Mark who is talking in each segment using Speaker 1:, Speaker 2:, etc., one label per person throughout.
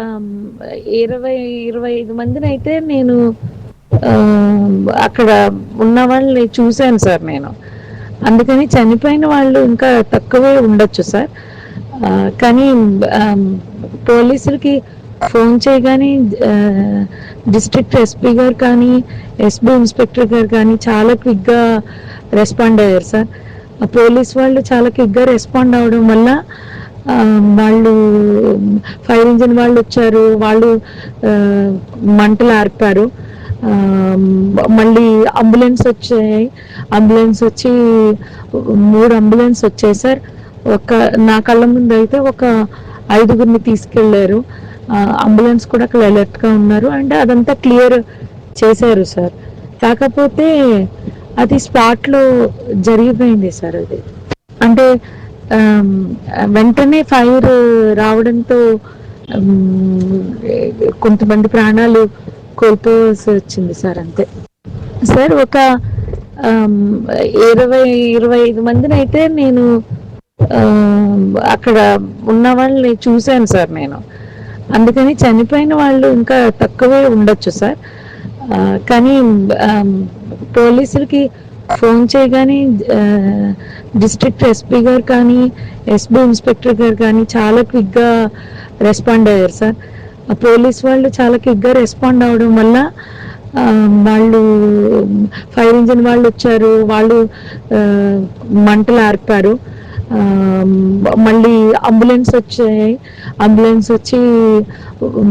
Speaker 1: ఆమ్, 25 మందినైతే నేను అక్కడ ఉన్న వాళ్ళని చూశాను సార్ నేను. అందుకని చనిపోయిన వాళ్ళు ఇంకా తక్కువే ఉండొచ్చు సార్. కానీ ఆమ్, పోలీసులకి ఫోన్ చేయగానే డిస్ట్రిక్ట్ ఎస్పీ గారు కానీ, ఎస్బీ ఇన్స్పెక్టర్ గారు కానీ చాలా క్విక్గా రెస్పాండ్ అయ్యారు సార్. పోలీస్ వాళ్ళు చాలా క్విక్గా రెస్పాండ్ అవ్వడం వల్ల ఆ, వాళ్ళు ఫైర్ ఇంజిన్ వాళ్ళు వచ్చారు, వాళ్ళు ఆ, మంటలు ఆర్పారు. ఆ, మళ్ళీ అంబులెన్స్ వచ్చాయి. అంబులెన్స్ వచ్చి 3 అంబులెన్స్ వచ్చాయి సార్. ఒక నా కళ్ళ ముందు అయితే ఒక 5గురిని తీసుకెళ్లారు. అంబులెన్స్ కూడా అక్కడ అలర్ట్గా ఉన్నారు అండ్ అదంతా క్లియర్ చేశారు సార్. కాకపోతే అది స్పాట్లో జరిగిపోయింది సార్. అది అంటే ఆమ్, వెంటనే ఫైర్ రావడంతో ఆమ్, కొంతమంది ప్రాణాలు కోల్పోవాల్సి వచ్చింది సార్. అంతే సార్. ఒక ఆమ్, 25 మందినైతే నేను అక్కడ ఉన్న వాళ్ళని చూశాను సార్ నేను. అందుకని చనిపోయిన వాళ్ళు ఇంకా తక్కువే ఉండొచ్చు సార్. కానీ ఆమ్, పోలీసులకి ఫోన్ చేయగానే డిస్ట్రిక్ట్ ఎస్పీ గారు కానీ, ఎస్బీ ఇన్స్పెక్టర్ గారు కానీ చాలా క్విక్గా రెస్పాండ్ అయ్యారు సార్. పోలీస్ వాళ్ళు చాలా క్విక్గా రెస్పాండ్ అవ్వడం వల్ల వాళ్ళు ఫైర్ ఇంజిన్ వాళ్ళు వచ్చారు, వాళ్ళు ఆ, మంటలు ఆర్పారు. ఆ, మళ్ళీ అంబులెన్స్ వచ్చాయి. అంబులెన్స్ వచ్చి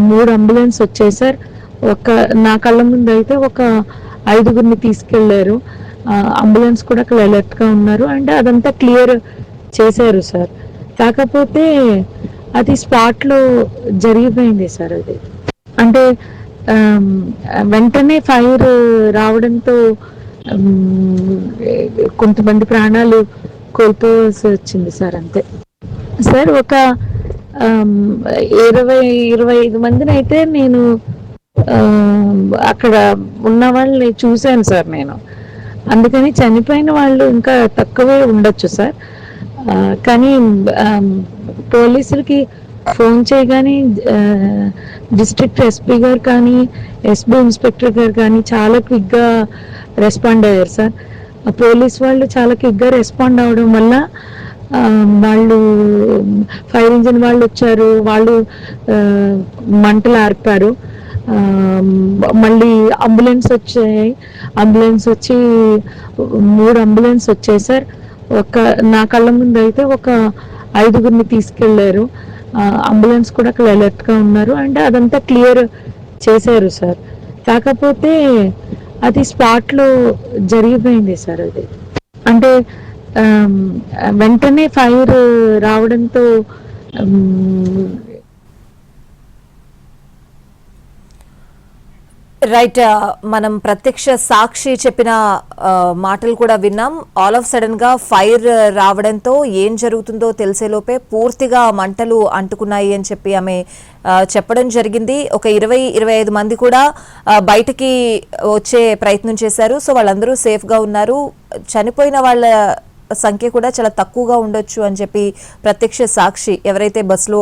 Speaker 1: 3 అంబులెన్స్ వచ్చాయి సార్. ఒక నా కళ్ళ ముందు అయితే ఒక 5గురిని తీసుకెళ్లారు. అంబులెన్స్ కూడా అక్కడ అలర్ట్గా ఉన్నారు అండ్ అదంతా క్లియర్ చేశారు సార్. కాకపోతే అది స్పాట్లో జరిగిపోయింది సార్. అది అంటే ఆమ్, వెంటనే ఫైర్ రావడంతో ఆమ్, కొంతమంది ప్రాణాలు కోల్పోవాల్సి వచ్చింది సార్. అంతే సార్. ఒక ఆమ్, 25 మందినైతే నేను అక్కడ ఉన్న వాళ్ళని చూశాను సార్ నేను. అందుకని చనిపోయిన వాళ్ళు ఇంకా తక్కువే ఉండొచ్చు సార్. కానీ ఆమ్, పోలీసులకి ఫోన్ చేయగానే డిస్ట్రిక్ట్ ఎస్పీ గారు కానీ, ఎస్బీ ఇన్స్పెక్టర్ గారు కానీ చాలా క్విక్గా రెస్పాండ్ అయ్యారు సార్. పోలీస్ వాళ్ళు చాలా క్విక్గా రెస్పాండ్ అవ్వడం వల్ల వాళ్ళు ఫైర్ ఇంజిన్ వాళ్ళు వచ్చారు, వాళ్ళు ఆ, మంటలు ఆర్పారు. ఆ, మళ్ళీ అంబులెన్స్ వచ్చాయి. అంబులెన్స్ వచ్చి 3 అంబులెన్స్ వచ్చాయి సార్. ఒక నా కళ్ళ ముందు అయితే ఒక 5గురిని తీసుకెళ్లారు. అంబులెన్స్ కూడా అక్కడ అలర్ట్గా ఉన్నారు అండ్ అదంతా క్లియర్ చేశారు సార్. కాకపోతే అది స్పాట్లో జరిగిపోయింది సార్. అది అంటే ఆమ్, వెంటనే ఫైర్ రావడంతో ఆమ్,
Speaker 2: రైట్. మనం ప్రత్యక్ష సాక్షి చెప్పిన మాటలు కూడా విన్నాం. ఆల్ ఆఫ్ సడన్ గా ఫైర్ రావడంతో ఏం జరుగుతుందో తెలిసేలోపే పూర్తిగా మంటలు అంటుకున్నాయి అని చెప్పి ఆమె చెప్పడం జరిగింది. ఒక 20-25 మంది కూడా బయటికి వచ్చే ప్రయత్నం చేశారు. సో వాళ్ళందరూ సేఫ్ గా ఉన్నారు. చనిపోయిన వాళ్ళ సంఖ్య కూడా చాలా తక్కువగా ఉండొచ్చు అని చెప్పి ప్రత్యక్ష సాక్షి ఎవరైతే బస్సులో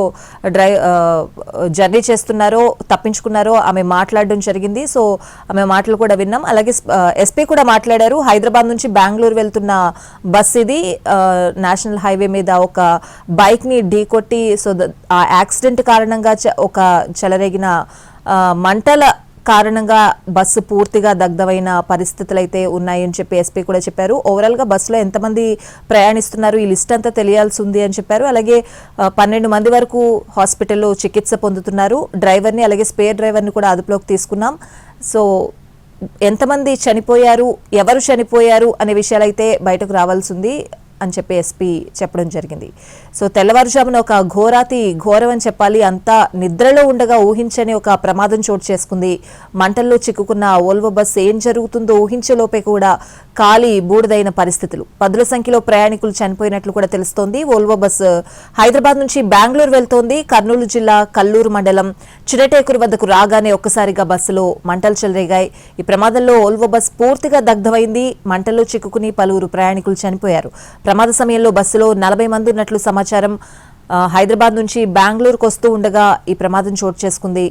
Speaker 2: జర్నీ చేస్తున్నారో, తప్పించుకున్నారో ఆమె మాట్లాడడం జరిగింది. సో ఆమె మాటలు కూడా విన్నాం. అలాగే ఎస్పీ కూడా మాట్లాడారు. హైదరాబాద్ నుంచి బెంగళూరు వెళ్తున్న బస్ ఇది నేషనల్ హైవే మీద ఒక బైక్ ని ఢీకొట్టి, సో ఆ యాక్సిడెంట్ కారణంగా ఒక చెలరేగిన మంటల కారణంగా బస్సు పూర్తిగా దగ్ధమైన పరిస్థితులు అయితే ఉన్నాయని చెప్పి ఎస్పీ కూడా చెప్పారు. ఓవరాల్ గా బస్సులో ఎంతమంది ప్రయాణిస్తున్నారు ఈ లిస్ట్ అంతా తెలియాల్సి ఉంది అని చెప్పారు. అలాగే 12 మంది వరకు హాస్పిటల్లో చికిత్స పొందుతున్నారు. డ్రైవర్ని అలాగే స్పేర్ డ్రైవర్ని కూడా అదుపులోకి తీసుకున్నాం. సో ఎంతమంది చనిపోయారు, ఎవరు చనిపోయారు అనే విషయాలు అయితే బయటకు రావాల్సి ఉంది అని చెప్పి ఎస్పీ చెప్పడం జరిగింది. సో తెల్లవారుజామున ఒక ఘోరం అని చెప్పాలి. అంతా నిద్రలో ఉండగా ఊహించని ఒక ప్రమాదం చోటు చేసుకుంది. మంటల్లో చిక్కుకున్న ఓల్వో బస్ ఏం జరుగుతుందో ఊహించేలోపే కూడా కాలి బూడిదైన పరిస్థితులు. 10ల సంఖ్యలో ప్రయాణికులు చనిపోయినట్లు కూడా తెలుస్తోంది. ఓల్వో బస్ హైదరాబాద్ నుంచి బెంగళూరు వెళ్తోంది. కర్నూలు జిల్లా కల్లూరు మండలం చిరటేకూరు వద్దకు రాగానే ఒక్కసారిగా బస్సులో మంటలు చెలరేగాయి. ఈ ప్రమాదంలో ఓల్వో బస్ పూర్తిగా దగ్ధమైంది. మంటల్లో చిక్కుకుని పలువురు ప్రయాణికులు చనిపోయారు. ప్రమాద సమయంలో బస్సులో 40 మంది ఉన్నట్లు సమాచారం. హైదరాబాద్ నుంచి బెంగళూరుకు వస్తూ ఉండగా ఈ ప్రమాదం చోటు చేసుకుంది.